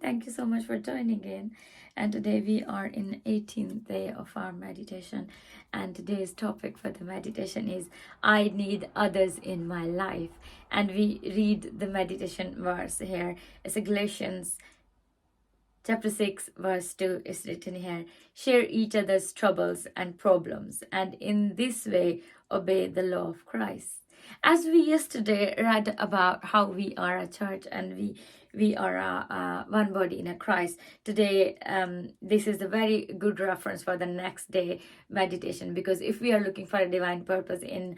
Thank you so much for joining in. And today we are in 18th day of our meditation. And today's topic for the meditation is I need others in my life. And we read the meditation verse here. It's Galatians chapter 6 verse 2 is written here. Share each other's troubles and problems, and in this way obey the law of Christ. As we yesterday read about how we are a church and we are one body in a Christ. Today, this is a very good reference for the next day meditation, because if we are looking for a divine purpose in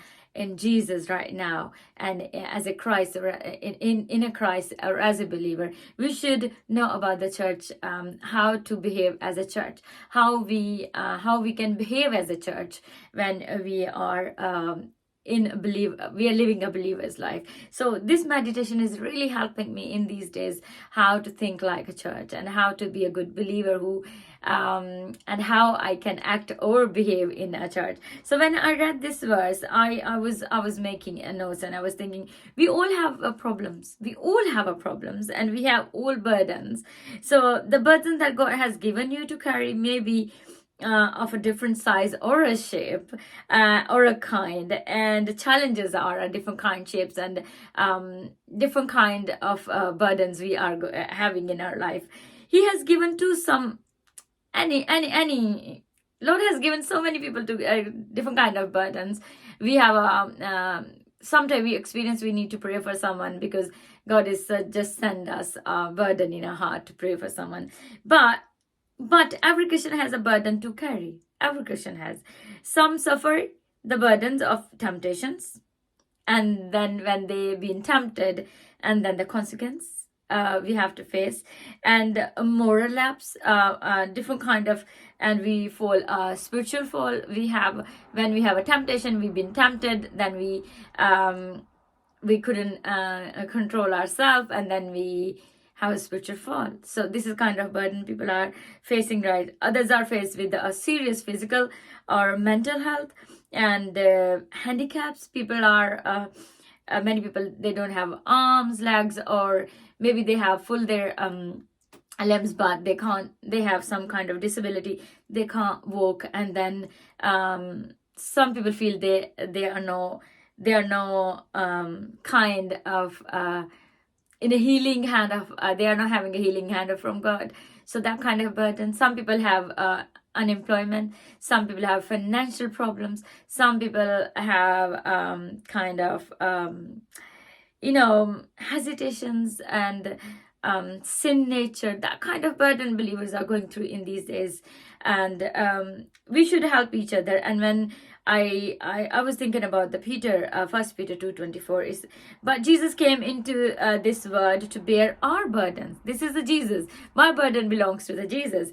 Jesus right now, and as a Christ or in a Christ or as a believer, we should know about the church, how to behave as a church, how we can behave as a church when we are we are living a believer's life. So this meditation is really helping me in these days how to think like a church and how to be a good believer who and how I can act or behave in a church. So when I read this verse, I was making a note, and I was thinking, we all have problems, and we have all burdens. So the burden that God has given you to carry may be of a different size or a shape or a kind, and the challenges are a different kind, shapes, and different kind of burdens we are having in our life. He has given to some any Lord has given so many people to different kind of burdens. We have sometimes we experience we need to pray for someone because God is just send us a burden in our heart to pray for someone. But every Christian has a burden to carry. Every Christian has. Some suffer the burdens of temptations, and then when they've been tempted, and then the consequence we have to face, and a moral lapse, different kind of, and we fall spiritual fall. We have, when we have a temptation, we've been tempted, then we couldn't control ourselves, and then we have a spiritual fall. So this is kind of burden people are facing, right? Others are faced with a serious physical or mental health and handicaps. People are many people, they don't have arms, legs, or maybe they have full their limbs, but they have some kind of disability, they can't walk. And then some people feel they are no kind of in a healing hand of they are not having a healing hand from God. So that kind of burden. Some people have unemployment, some people have financial problems, some people have kind of hesitations and sin nature. That kind of burden believers are going through in these days, and we should help each other. And when I was thinking about the Peter, 1 Peter 2:24 is, but Jesus came into this world to bear our burdens. This is the Jesus. My burden belongs to the Jesus.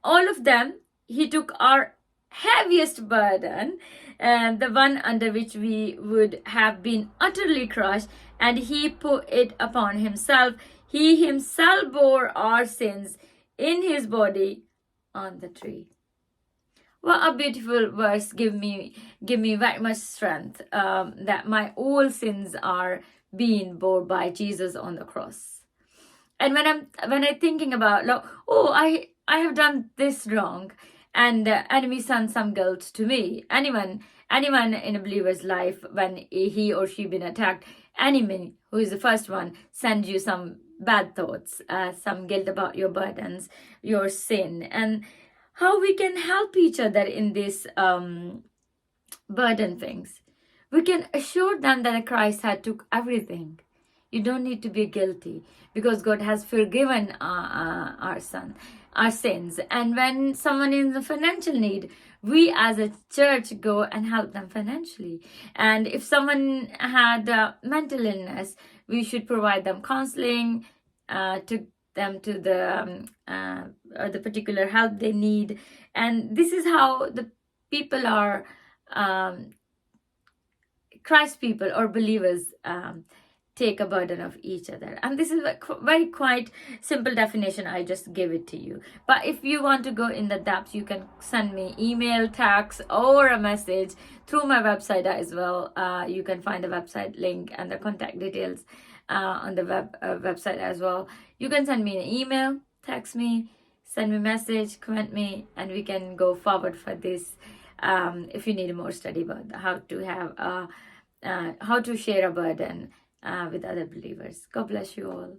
All of them, he took our heaviest burden, and the one under which we would have been utterly crushed, and he put it upon himself. He himself bore our sins in his body on the tree. What a beautiful verse. Give me very much strength that my all sins are being borne by Jesus on the cross. And when I'm thinking about, I have done this wrong, and the enemy sends some guilt to me. Anyone in a believer's life, when he or she been attacked, enemy who is the first one sends you some bad thoughts, some guilt about your burdens, your sin, and how we can help each other in this burden things. We can assure them that Christ had took everything. You don't need to be guilty because God has forgiven our sins. And when someone is in financial need, we as a church go and help them financially. And if someone had mental illness, we should provide them counseling, to them to the particular help they need. And this is how the people are Christ people or believers take a burden of each other. And this is a very quite simple definition. I just give it to you, but if you want to go in the depth, you can send me email, text, or a message through my website as well. You can find the website link and the contact details on the website as well. You can send me an email, text me, send me a message, comment me, and we can go forward for this. If you need more study about how to share a burden with other believers. God bless you all.